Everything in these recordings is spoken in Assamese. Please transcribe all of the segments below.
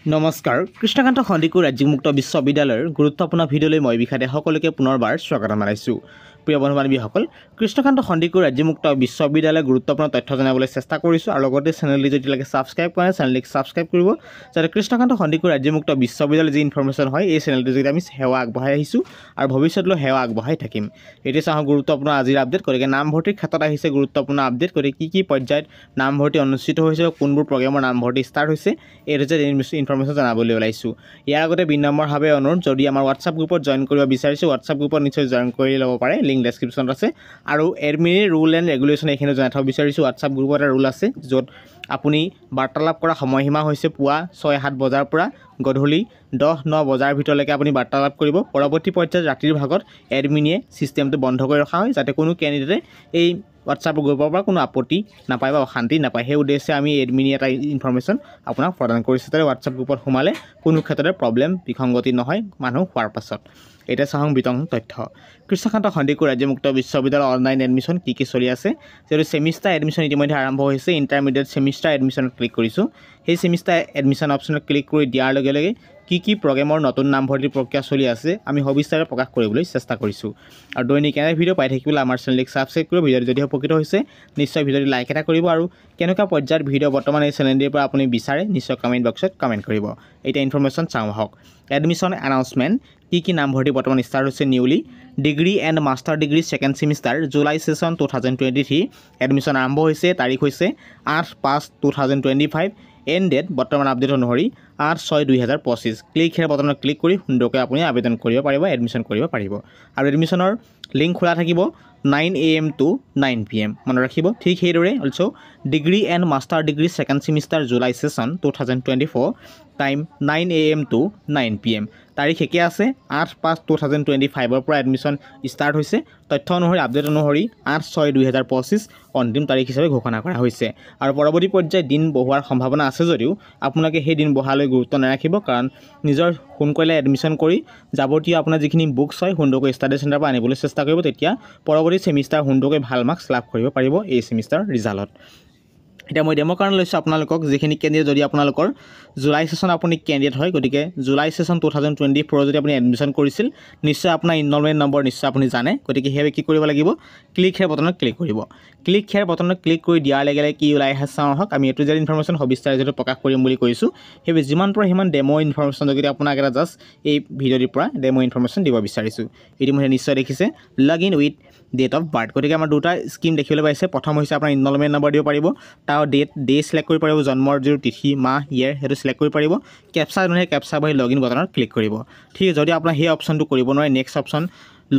নমস্কাৰ কৃষ্ণকান্ত সন্দিকৈ ৰাজ্যিক মুক্ত বিশ্ববিদ্যালয়ৰ গুৰুত্বপূৰ্ণ ভিডিঅ'লৈ মই বিখাতে সকলোকে পুনৰবাৰ স্বাগতম জনাইছোঁ। প্ৰিয় বন্ধু বান্ধৱীসকল, কৃষ্ণকান্ত সন্দিকৈ ৰাজ্যিক মুক্ত বিশ্ববিদ্যালয়ৰ গুৰুত্বপূৰ্ণ তথ্য জানিবলৈ চেষ্টা কৰিছোঁ আৰু লগতে চেনেলটি যদিলৈকে ছাবস্ক্ৰাইব কৰা চেনেলটিক ছাবস্ক্ৰাইব কৰিব, যাতে কৃষ্ণকান্ত সন্দিকৈ ৰাজ্যিক মুক্ত বিশ্ববিদ্যালয়ৰ যি ইনফৰমেশ্যন হয় এই চেনেলটিৰ যোগেদি আমি সেৱা আগবঢ়াই আহিছোঁ আৰু ভৱিষ্যতলৈ সেৱা আগবঢ়াই থাকিম। এতিয়া চাওঁ গুৰুত্বপূৰ্ণ আজিৰ আপডেট। গতিকে নামভৰ্তিৰ ক্ষেত্ৰত আহিছে গুৰুত্বপূৰ্ণ আপডেট। গতিকে কি পৰ্যায়ত নামভৰ্তি অনুষ্ঠিত হৈছে, কোনবোৰ প্ৰগ্ৰেমৰ নামভৰ্তি ষ্টাৰ্ট হৈছে, এই হৈছে ইনফৰমেশ্যন জানাবলৈ ওলাইছোঁ। ইয়াৰ আগতে ২ নম্বৰভাৱে অনুৰোধ, যদি আমাৰ হোৱাটছআপ গ্ৰুপত জইন কৰিব বিচাৰিছোঁ হোৱাটছআপ গ্ৰুপত নিশ্চয় জইন কৰি ল'ব পাৰে, লিংক ডেছক্ৰিপশ্যনত আছে। আৰু এডমিনৰ ৰুল এণ্ড ৰেগুলেশ্যন এইখিনি জনাই থ'ব বিচাৰিছোঁ। হোৱাটছআপ গ্ৰুপত এটা ৰুল আছে য'ত আপুনি বাৰ্তালাপ কৰা সময়সীমা হৈছে পুৱা ৬-৭ বজাৰ পৰা গধূলি ১০-৯ বজাৰ ভিতৰলৈকে আপুনি বাৰ্তালাপ কৰিব। পৰৱৰ্তী পৰ্যায়ত ৰাতিৰ ভাগত এডমিনে ছিষ্টেমটো বন্ধ কৰি ৰখা হয় যাতে কোনো কেণ্ডিডেটে এই হোৱাটছআপ গ্ৰুপৰ পৰা কোনো আপত্তি নাপায় বা অশান্তি নাপায়। সেই উদ্দেশ্যে আমি এডমিনে এটা ইনফৰমেশ্যন আপোনাক প্ৰদান কৰিছোঁ যাতে হোৱাটছআপ গ্ৰুপত সোমালে কোনো ক্ষেত্ৰতে প্ৰব্লেম বিসংগতি নহয় মানুহ হোৱাৰ পাছত। এতিয়া চাওঁ বিতং তথ্য। কৃষ্ণকান্ত সন্দিকৈ ৰাজ্যিক মুক্ত বিশ্ববিদ্যালয়ৰ অনলাইন এডমিশ্যন কি চলি আছে। যিহেতু ছেমিষ্টাৰ এডমিশ্যন ইতিমধ্যে আৰম্ভ হৈছে, ইণ্টাৰমিডিয়েট ছেমিষ্টাৰ এডমিশ্যনত ক্লিক কৰিছোঁ। সেই ছেমিষ্টাৰ এডমিশ্যন অপশ্যনত ক্লিক কৰি দিয়াৰ লগে লগে কি প্ৰগ্ৰেমৰ নতুন নামভৰ্তি প্ৰক্ৰিয়া চলি আছে আমি সবিস্তাৰে প্ৰকাশ কৰিবলৈ চেষ্টা কৰিছোঁ। আৰু দৈনিক এনে ভিডিঅ' পাই থাকিবলৈ আমাৰ চেনেলটিক ছাবস্ক্ৰাইব কৰিব। ভিডিঅ'টো যদি উপকৃত হৈছে নিশ্চয় ভিডিঅ'টো লাইক এটা কৰিব আৰু কেনেকুৱা পৰ্যায়ত ভিডিঅ' বৰ্তমান এই চেনেলটিৰ পৰা আপুনি বিচাৰে নিশ্চয় কমেণ্ট বক্সত কমেণ্ট কৰিব। এতিয়া ইনফৰমেশ্যন চাওঁ আহক। এডমিশ্যন এনাউন্সমেণ্ট কি নামভৰ্তি বৰ্তমান ষ্টাৰ্ট হৈছে newly. Degree and master degree second semester July session 2023 admission আৰম্ভ হৈছে। তাৰিখ হৈছে 8/5/2025। এণ্ড ডেট বৰ্তমান আপডেট অনুসৰি 8/6/2025। ক্লিক হেয়াৰ বটনত ক্লিক কৰি সুন্দৰকৈ আপুনি আবেদন কৰিব পাৰিব, এডমিশ্যন কৰিব পাৰিব। আৰু এডমিশ্যনৰ লিংক খোলা থাকিব 9 AM to 9 PM মনত ৰাখিব। ঠিক সেইদৰে also' degree and master degree second semester July session 2024 time 9 AM to 9 PM। তাৰিখ একে আছে 8/5/2025 পৰা এডমিশ্যন ষ্টাৰ্ট হৈছে। তথ্য অনুসৰি আপডেট অনুসৰি 8/6/2025 অন্তিম তাৰিখ হিচাপে ঘোষণা কৰা হৈছে। আৰু পৰৱৰ্তী পৰ্যায়ত দিন বঢ়োৱাৰ সম্ভাৱনা আছে যদিও আপোনালোকে সেই দিন বঢ়ালৈ গুৰুত্ব নাৰাখিব, কাৰণ নিজৰ সোনকালে এডমিশ্যন কৰি যাৱতীয় আপোনাৰ যিখিনি বুকছ হয় সুন্দৰকৈ ষ্টাডি চেণ্টাৰৰ পৰা আনিবলৈ চেষ্টা কৰিব। তেতিয়া পৰৱৰ্তী ছেমিষ্টাৰ সুন্দৰকৈ ভাল মাৰ্কছ লাভ কৰিব পাৰিব এই ছেমিষ্টাৰ ৰিজাল্টত। এতিয়া মই ডেমৰ কাৰণে লৈছোঁ আপোনালোকক যিখিনি কেণ্ডিডেট যদি আপোনালোকৰ জুলাই ছেশ্যন আপুনি কেণ্ডিডেট হয়, গতিকে জুলাই ছেশ্যন 2024 যদি আপুনি এডমিশ্যন কৰিছিল নিশ্চয় আপোনাৰ ইনৰলমেণ্ট নম্বৰ নিশ্চয় আপুনি জানে। গতিকে সেইবাবে কি কৰিব লাগিব, ক্লিক হেয়াৰ বটনত ক্লিক কৰিব। ক্লিক হেয়াৰ বটনত ক্লিক কৰি দিয়াৰ লগে লগে কি ওলাই আহে চাওঁ আহক। আমি এইটো যে ইনফৰমেশ্যন সবিস্তাৰে যিহেতু প্ৰকাশ কৰিম বুলি কৈছোঁ, সেইবাবে যিমান পাৰে সিমান ডেম' ইনফৰমেশ্যন যোগেদি আপোনাক এটা জাষ্ট এই ভিডিঅ'টিৰ পৰা ডেম' ইনফৰমেশ্যন দিব বিচাৰিছোঁ। ইতিমধ্যে নিশ্চয় দেখিছে log in with date of birth. গতিকে আমাৰ দুটা স্কিম দেখিবলৈ পাইছে। প্ৰথম হৈছে আপোনাৰ ইনৰলমেণ্ট নম্বৰ দিব পাৰিব, তাৰ ডে চিলেক্ট কৰিব পাৰিব, জন্মৰ যিটো তিথি মাহ ইয়েৰ সেইটো চিলেক্ট কৰিব পাৰিব। কেপচা অনুসৰি কেপচা বাঢ়ি লগ ইন বটনত ক্লিক কৰিব। ঠিক আছে, যদি আপোনাৰ সেই অপশ্যনটো কৰিব নোৱাৰে next option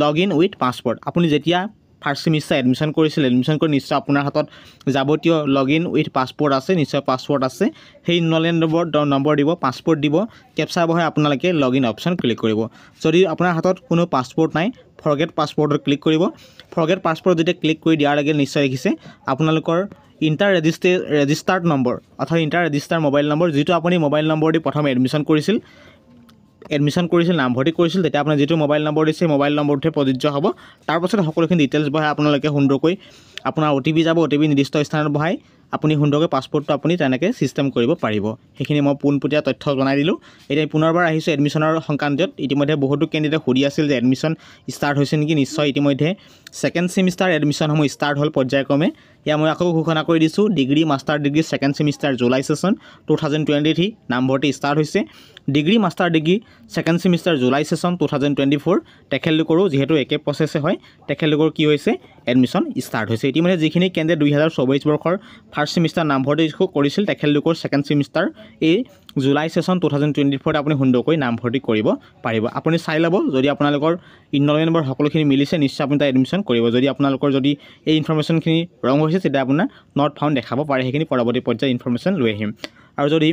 log in with passport. আপুনি যেতিয়া ফাৰ্ষ্ট ছেমিষ্টাৰ এডমিশ্যন কৰিছিল, এডমিশ্যন কৰি নিশ্চয় আপোনাৰ হাতত যাৱতীয় লগ ইন উইথ পাছপৰ্ট আছে, নিশ্চয় পাছপৰ্ট আছে। সেই ইনৰলমেণ্ট নম্বৰ দিব, পাছপৰ্ট দিব, কেপচা বহাই আপোনালোকে লগ ইন অপশ্যন ক্লিক কৰিব। যদি আপোনাৰ হাতত কোনো পাছপৰ্ট নাই ফৰগেট পাছপৰ্টত ক্লিক কৰিব। ফৰগেট পাছপৰ্ট যেতিয়া ক্লিক কৰি দিয়াৰ লগে নিশ্চয় দেখিছে আপোনালোকৰ ইণ্টাৰ ৰেজিষ্টাৰ্ড নম্বৰ অৰ্থাৎ ইণ্টাৰ ৰেজিষ্টাৰ মোবাইল নম্বৰ, যিটো আপুনি মোবাইল নম্বৰ দি প্ৰথম এডমিশ্যন কৰিছিল নামভৰ্তি কৰিছিল, তেতিয়া আপোনাৰ যিটো মোবাইল নম্বৰ দিছে মোবাইল নম্বৰটোহে প্ৰযোজ্য হ'ব। তাৰপাছত সকলোখিনি ডিটেইলছ বহাই আপোনালোকে সুন্দৰকৈ আপোনাৰ OTP যাব, OTP নিৰ্দিষ্ট স্থানত বহাই আপুনি সুন্দৰকৈ পাছপৰ্টটো আপুনি তেনেকৈ ছিষ্টেম কৰিব পাৰিব। সেইখিনি মই পোনপটীয়া তথ্য জনাই দিলোঁ। এতিয়া পুনৰবাৰ আহিছোঁ এডমিশ্যনৰ সংক্ৰান্তত। ইতিমধ্যে বহুতো কেণ্ডিডেটে সুধি আছিল যে এডমিশ্যন ষ্টাৰ্ট হৈছে নেকি। নিশ্চয় ইতিমধ্যে ছেকেণ্ড ছেমিষ্টাৰ এডমিশ্যনসমূহ ষ্টাৰ্ট হ'ল পৰ্যায়ক্ৰমে। এয়া মই আকৌ ঘোষণা কৰি দিছোঁ degree master degree second semester July session 2023 নামভৰ্তি ষ্টাৰ্ট হৈছে। Degree master degree second semester July session 2024 তেখেতলোকৰো যিহেতু একে প্ৰচেছে হয়, তেখেতলোকৰ কি হৈছে এডমিশ্যন ষ্টাৰ্ট হৈছে। ইতিমধ্যে যিখিনি কেণ্ডিডেট 2024 বৰ্ষৰ ফাৰ্ষ্ট ছেমিষ্টাৰ নামভৰ্তি কৰিছিল তেখেতলোকৰ ছেকেণ্ড ছেমিষ্টাৰ এই জুলাই ছেশ্যন 2024 আপুনি সুন্দৰকৈ নামভৰ্তি কৰিব পাৰিব। আপুনি চাই ল'ব যদি আপোনালোকৰ ইনৰলমেণ্ট নম্বৰ সকলোখিনি মিলিছে নিশ্চয় আপুনি তাত এডমিশ্যন কৰিব। যদি আপোনালোকৰ যদি এই ইনফৰমেশ্যনখিনি ৰং হৈছে তেতিয়া আপোনাৰ নট ফাউণ্ড দেখাব পাৰে, সেইখিনি পৰৱৰ্তী পৰ্যায়ত ইনফৰমেশ্যন লৈ আহিম। আৰু যদি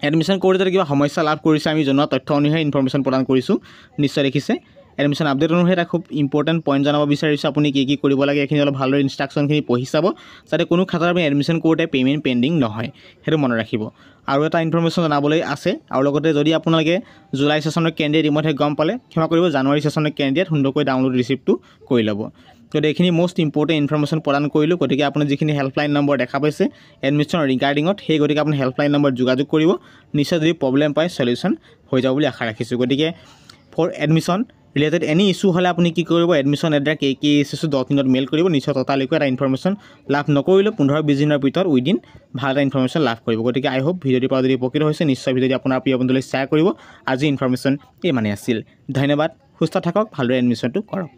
এডমিশ্যন কৰোঁতে যদি কিবা সমস্যা লাভ কৰিছে আমি জনোৱা তথ্য অনুসৰি ইনফৰমেশ্যন প্ৰদান কৰিছোঁ। নিশ্চয় দেখিছে এডমিশ্যন আপডেট অনুসৰি এটা খুব ইম্পৰ্টেণ্ট পইণ্ট জনাব বিচাৰিছোঁ। আপুনি কি কৰিব লাগে এইখিনি অলপ ভালদৰে ইনষ্ট্ৰাকশ্যনখিনি পঢ়ি চাব, যাতে কোনো ক্ষেত্ৰত আপুনি এডমিশ্যন কৰোঁতে পে'মেণ্ট পেণ্ডিং নহয়, সেইটো মনত ৰাখিব। আৰু এটা ইনফৰমেশ্যন জনাবলৈ আছে, আৰু লগতে যদি আপোনালোকে জুলাই ছেশ্যনৰ কেণ্ডিডেট ইতিমধ্যে গম পালে, ক্ষমা কৰিব, জানুৱাৰী ছেশ্যনৰ কেণ্ডিডেট সুন্দৰকৈ ডাউনলোড ৰিচিপ্টটো কৰি ল'ব। গতিকে এইখিনি মষ্ট ইম্পৰ্টেণ্ট ইনফৰমেশ্যন প্ৰদান কৰিলোঁ। গতিকে আপুনি যিখিনি হেল্পলাইন নম্বৰ দেখা পাইছে এডমিশ্যন ৰিগাৰ্ডিঙত, সেই গতিকে আপুনি হেল্পলাইন নম্বৰ যোগাযোগ কৰিব। নিশ্চয় যদি প্ৰব্লেম পায় চলিউশ্যন হৈ যাব বুলি আশা ৰাখিছোঁ। গতিকে for admission related any issue হ'লে আপুনি কি কৰিব, admission@KKSSU.in মেইল কৰিব। নিশ্চয় ততালৈকে এটা ইনফৰমেশ্যন লাভ নকৰিলেও 15-20 দিনৰ ভিতৰত উইদিন ভাল এটা ইনফৰমেশ্যন লাভ কৰিব। গতিকে আই হোপ ভিডিঅ'টিৰ পৰা যদি উপকৃত হৈছে, নিশ্চয় ভিডিঅ'টি আপোনাৰ প্ৰিয় বন্ধুলৈ শ্বেয়াৰ কৰিব। আজি ইনফৰমেশ্যন এই মানে আছিল। ধন্যবাদ, সুস্থ থাকক, ভালদৰে এডমিশ্যনটো কৰক।